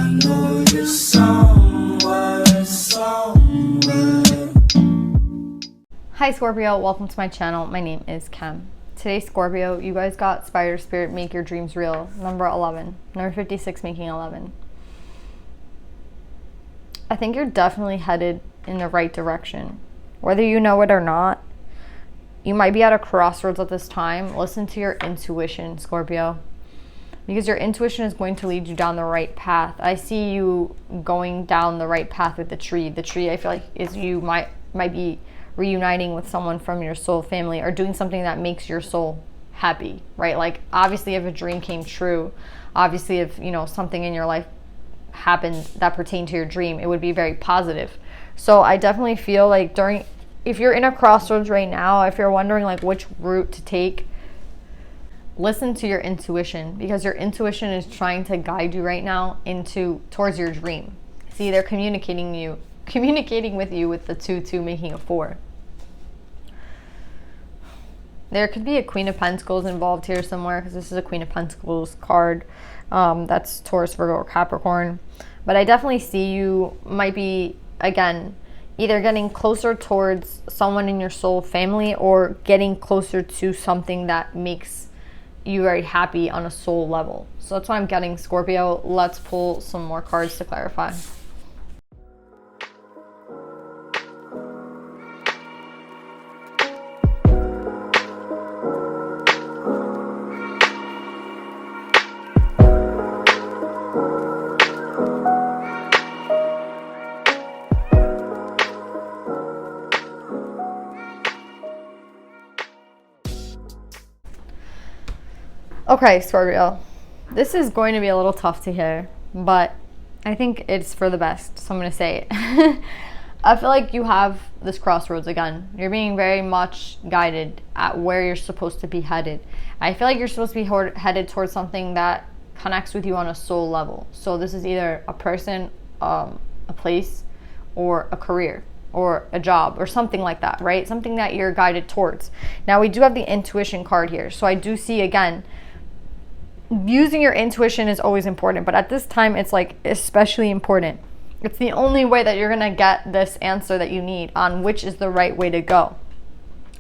know you're somewhere. Hi Scorpio, welcome to my channel. My name is Kim. Today Scorpio, you guys got Spider Spirit Make Your Dreams Real, number 11, number 56 making 11. I think you're definitely headed in the right direction. Whether you know it or not, you might be at a crossroads at this time. Listen to your intuition, Scorpio, because your intuition is going to lead you down the right path. I see you going down the right path with the tree. The tree, I feel like, is you might be reuniting with someone from your soul family or doing something that makes your soul happy, right? Like, obviously, if a dream came true, obviously, if, you know, something in your life happened that pertained to your dream, it would be very positive. So I definitely feel like if you're in a crossroads right now, if you're wondering like which route to take, listen to your intuition, because your intuition is trying to guide you right now towards your dream. See, they're communicating with you with the 2-2 making a 4. There could be a Queen of Pentacles involved here somewhere, because this is a Queen of Pentacles card. That's Taurus, Virgo, or Capricorn. But I definitely see you might be, again, either getting closer towards someone in your soul family or getting closer to something that makes you very happy on a soul level. So that's why I'm getting, Scorpio. Let's pull some more cards to clarify. Okay, Scorpio, this is going to be a little tough to hear, but I think it's for the best, so I'm going to say it. I feel like you have this crossroads again. You're being very much guided at where you're supposed to be headed. I feel like you're supposed to be headed towards something that connects with you on a soul level. So this is either a person, a place, or a career, or a job, or something like that, right? Something that you're guided towards. Now, we do have the intuition card here, so I do see, again, using your intuition is always important, but at this time it's like especially important. It's the only way that you're gonna get this answer that you need on which is the right way to go.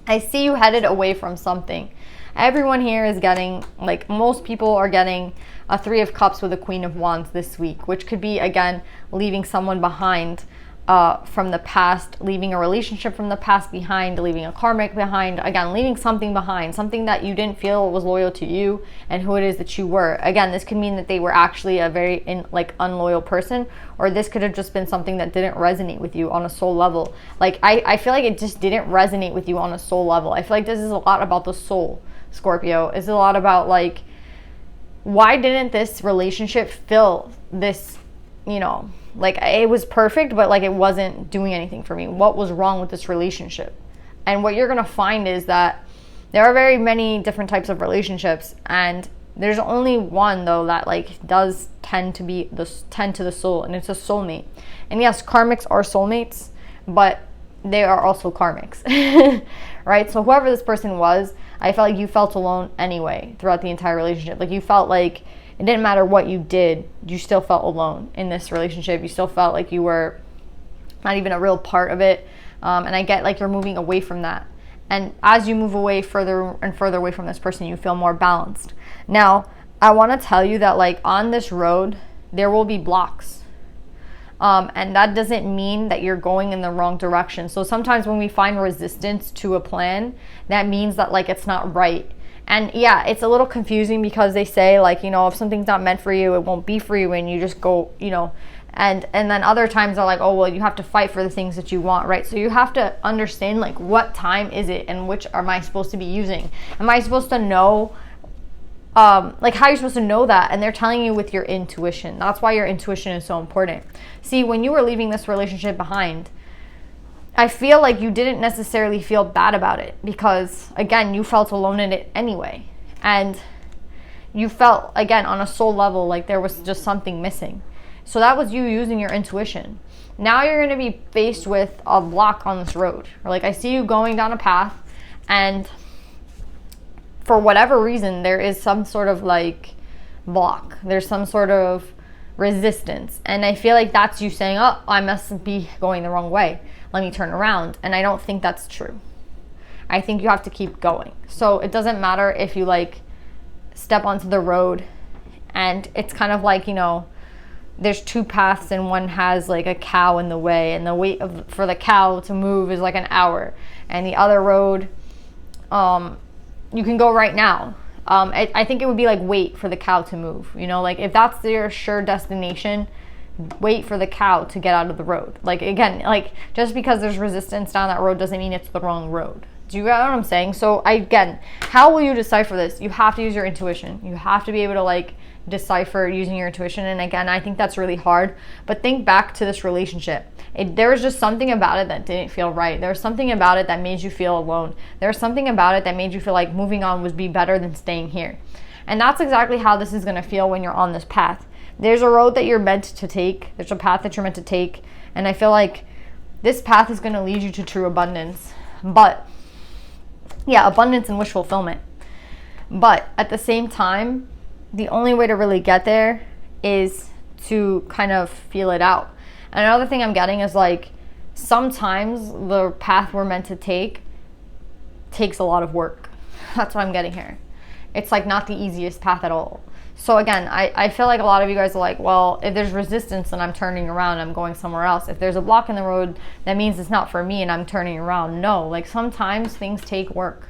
I see you headed away from something. Everyone here is getting, like, most people are getting a 3 of Cups with a Queen of Wands this week, which could be, again, leaving someone behind from the past, leaving a relationship from the past behind, leaving a karmic behind, again, leaving something behind, something that you didn't feel was loyal to you and who it is that you were. Again, this could mean that they were actually a very unloyal person, or this could have just been something that didn't resonate with you on a soul level. Like, I feel like it just didn't resonate with you on a soul level. I feel like this is a lot about the soul, Scorpio. It's a lot about, like, why didn't this relationship fill this, you know, like, it was perfect, but like it wasn't doing anything for me. What was wrong with this relationship? And what you're going to find is that there are very many different types of relationships, and there's only one though that like does tend to the soul, and it's a soulmate. And yes, karmics are soulmates, but they are also karmics. Right? So whoever this person was, I felt like you felt alone anyway throughout the entire relationship. Like, you felt like it didn't matter what you did, you still felt alone in this relationship. You still felt like you were not even a real part of it. And I get like you're moving away from that. And as you move away further and further away from this person, you feel more balanced. Now, I want to tell you that, like, on this road, there will be blocks. And that doesn't mean that you're going in the wrong direction. So sometimes when we find resistance to a plan, that means that, like, it's not right. And yeah, it's a little confusing because they say, like, you know, if something's not meant for you, it won't be for you, and you just go, you know, and then other times they're like, oh, well, you have to fight for the things that you want, right? So you have to understand, like, what time is it and which am I supposed to be using? Am I supposed to know, like, how you're supposed to know that? And they're telling you with your intuition. That's why your intuition is so important. See, when you were leaving this relationship behind, I feel like you didn't necessarily feel bad about it because, again, you felt alone in it anyway. And you felt, again, on a soul level, like there was just something missing. So that was you using your intuition. Now you're going to be faced with a block on this road. Or, like, I see you going down a path, and for whatever reason, there is some sort of, like, block. There's some sort of resistance. And I feel like that's you saying, oh, I must be going the wrong way. Let me turn around. And I don't think that's true. I think you have to keep going. So it doesn't matter if you like step onto the road and it's kind of like, you know, there's two paths and one has like a cow in the way, and the wait for the cow to move is like an hour, and the other road you can go right now. I think it would be like wait for the cow to move, you know, like if that's your sure destination, wait for the cow to get out of the road. Like again, like just because there's resistance down that road doesn't mean it's the wrong road. Do you get what I'm saying? So again, how will you decipher this? You have to use your intuition. You have to be able to like decipher using your intuition. And again, I think that's really hard. But think back to this relationship. There was just something about it that didn't feel right. There was something about it that made you feel alone. There was something about it that made you feel like moving on would be better than staying here. And that's exactly how this is going to feel when you're on this path. There's a road that you're meant to take. There's a path that you're meant to take. And I feel like this path is going to lead you to true abundance. But yeah, abundance and wish fulfillment. But at the same time, the only way to really get there is to kind of feel it out. And another thing I'm getting is like sometimes the path we're meant to take takes a lot of work. That's what I'm getting here. It's like not the easiest path at all. So again, I feel like a lot of you guys are like, well, if there's resistance and I'm turning around, I'm going somewhere else. If there's a block in the road, that means it's not for me and I'm turning around. No, like sometimes things take work.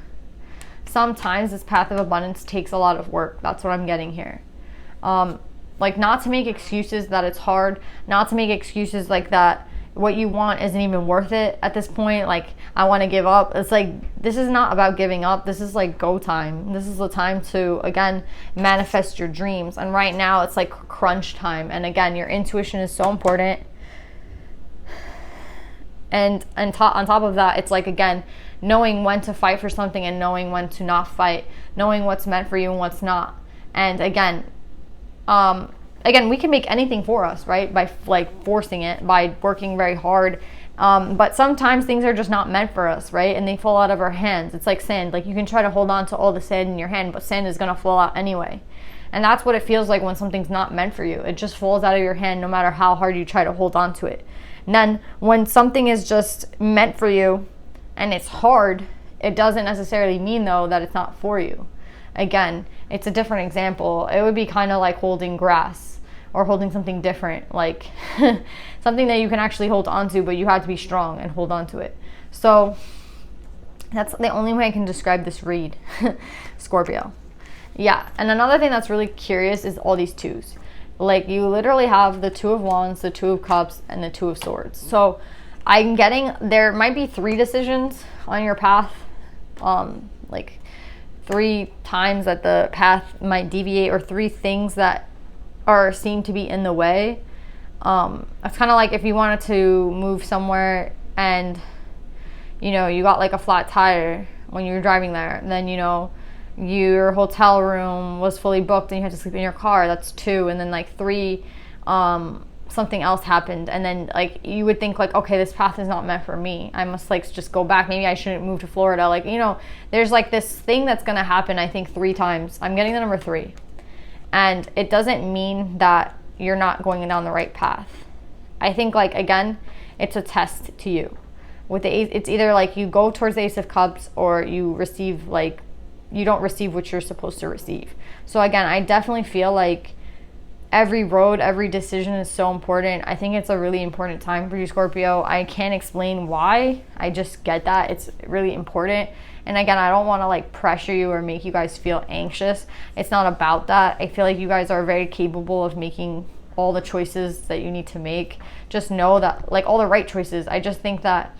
Sometimes this path of abundance takes a lot of work. That's what I'm getting here. Like not to make excuses that it's hard, not to make excuses like that what you want isn't even worth it at this point. Like I want to give up. It's like, this is not about giving up. This is like go time. This is the time to, again, manifest your dreams. And right now it's like crunch time. And again, your intuition is so important. And on top of that, it's like, again, knowing when to fight for something and knowing when to not fight, knowing what's meant for you and what's not. And again, we can make anything for us, right? By like forcing it, by working very hard. But sometimes things are just not meant for us, right? And they fall out of our hands. It's like sand. Like you can try to hold on to all the sand in your hand, but sand is going to fall out anyway. And that's what it feels like when something's not meant for you. It just falls out of your hand no matter how hard you try to hold on to it. And then when something is just meant for you and it's hard, it doesn't necessarily mean though that it's not for you. Again, it's a different example. It would be kind of like holding grass or holding something different, like something that you can actually hold on to, but you have to be strong and hold on to it. So that's the only way I can describe this read, Scorpio. Yeah, and another thing that's really curious is all these twos. Like you literally have the Two of Wands, the Two of Cups, and the Two of Swords. So I'm getting, there might be 3 decisions on your path, like 3 times that the path might deviate, or 3 things that are seen to be in the way. It's kind of like if you wanted to move somewhere and, you know, you got like a flat tire when you were driving there, and then, you know, your hotel room was fully booked and you had to sleep in your car. That's 2. And then like 3, something else happened, and then like you would think like, okay, this path is not meant for me. I must like just go back. Maybe I shouldn't move to Florida. Like, you know, there's like this thing that's gonna happen, I think 3 times. I'm getting the number 3. And it doesn't mean that you're not going down the right path. I think like, again, it's a test to you. With the Ace, it's either like you go towards the Ace of Cups or you receive like, you don't receive what you're supposed to receive. So again, I definitely feel like every road, every decision is so important. I think it's a really important time for you, Scorpio. I can't explain why. I just get that it's really important. And again, I don't want to like pressure you or make you guys feel anxious. It's not about that. I feel like you guys are very capable of making all the choices that you need to make. Just know that, like, all the right choices. I just think that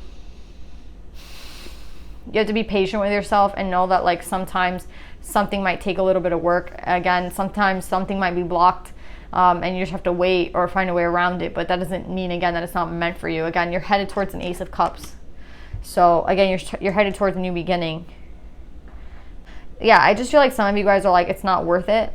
you have to be patient with yourself and know that like sometimes something might take a little bit of work. Again, sometimes something might be blocked, and you just have to wait or find a way around it. But that doesn't mean, again, that it's not meant for you. Again, you're headed towards an Ace of Cups. So again, you're headed towards a new beginning. Yeah, I just feel like some of you guys are like, it's not worth it.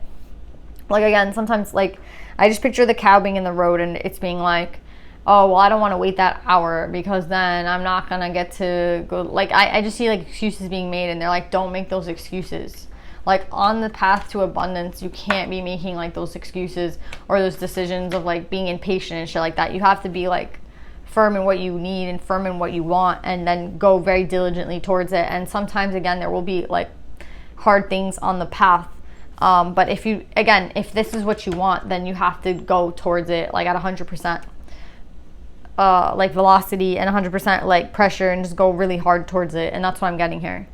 Like, again, sometimes like I just picture the cow being in the road and it's being like, oh, well, I don't want to wait that hour because then I'm not going to get to go. Like, I just see like excuses being made, and they're like, don't make those excuses. Like on the path to abundance, you can't be making like those excuses or those decisions of like being impatient and shit like that. You have to be like firm in what you need and firm in what you want, and then go very diligently towards it. And sometimes, again, there will be like hard things on the path. But if this is what you want, then you have to go towards it like at 100%. Like velocity and 100% like pressure, and just go really hard towards it. And that's what I'm getting here.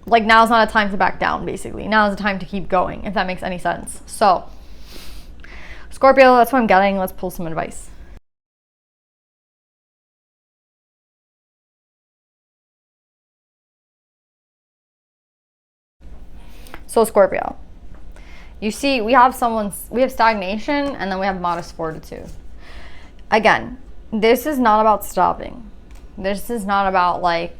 Like now's not a time to back down, basically. Now is the time to keep going, if that makes any sense. So Scorpio, that's what I'm getting. Let's pull some advice. So Scorpio, you see, we have stagnation, and then we have modest fortitude. Again, this is not about stopping. This is not about like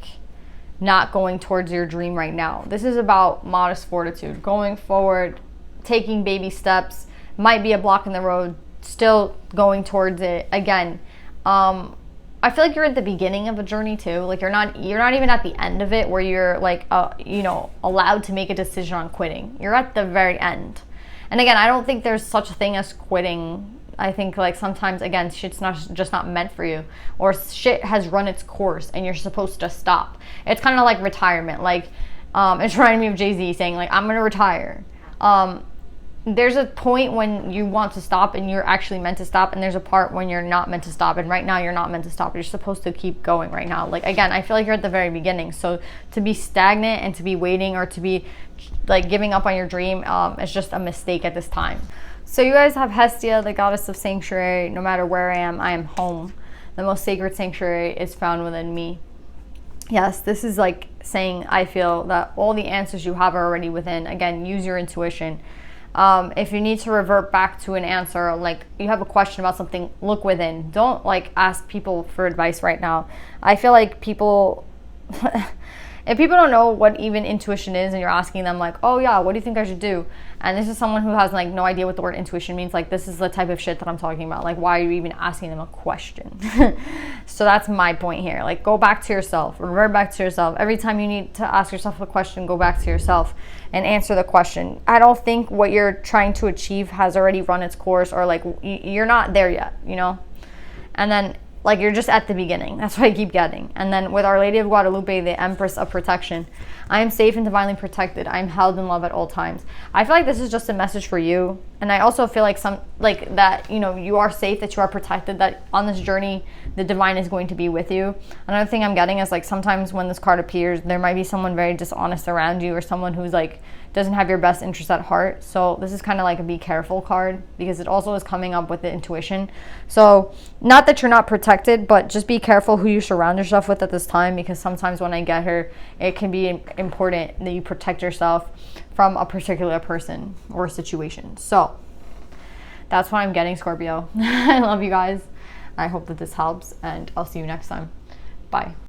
not going towards your dream right now. This is about modest fortitude, going forward, taking baby steps. Might be a block in the road, still going towards it. Again, I feel like you're at the beginning of a journey too. Like you're not even at the end of it where you're like allowed to make a decision on quitting. You're at the very end. And again, I don't think there's such a thing as quitting. I think like sometimes, again, shit's not meant for you, or shit has run its course and you're supposed to stop. It's kind of like retirement. Like it's reminding me of Jay-Z saying like, I'm gonna retire. There's a point when you want to stop and you're actually meant to stop, and there's a part when you're not meant to stop, and right now you're not meant to stop. You're supposed to keep going right now. Like again, I feel like you're at the very beginning, so to be stagnant and to be waiting, or to be like giving up on your dream, is just a mistake at this time. So you guys have Hestia, the goddess of sanctuary. No matter where I am home. The most sacred sanctuary is found within me. Yes, this is like saying, I feel that all the answers you have are already within. Again, use your intuition. If you need to revert back to an answer, like you have a question about something, look within. Don't like ask people for advice right now. I feel like people, if people don't know what even intuition is, and you're asking them like, oh yeah, what do you think I should do? And this is someone who has like no idea what the word intuition means. Like this is the type of shit that I'm talking about. Like why are you even asking them a question? So that's my point here. Like go back to yourself, revert back to yourself. Every time you need to ask yourself a question, go back to yourself and answer the question. I don't think what you're trying to achieve has already run its course, or like you're not there yet, And then like you're just at the beginning. That's what I keep getting. And then with Our Lady of Guadalupe, the Empress of Protection, I am safe and divinely protected. I am held in love at all times. I feel like this is just a message for you. And I also feel like that, you are safe, that you are protected, that on this journey, the divine is going to be with you. Another thing I'm getting is like sometimes when this card appears, there might be someone very dishonest around you, or someone who's like doesn't have your best interest at heart. So this is kind of like a be careful card, because it also is coming up with the intuition. So not that you're not protected, but just be careful who you surround yourself with at this time, because sometimes when I get her, it can be important that you protect yourself from a particular person or situation. So that's what I'm getting, Scorpio. I love you guys. I hope that this helps, and I'll see you next time. Bye.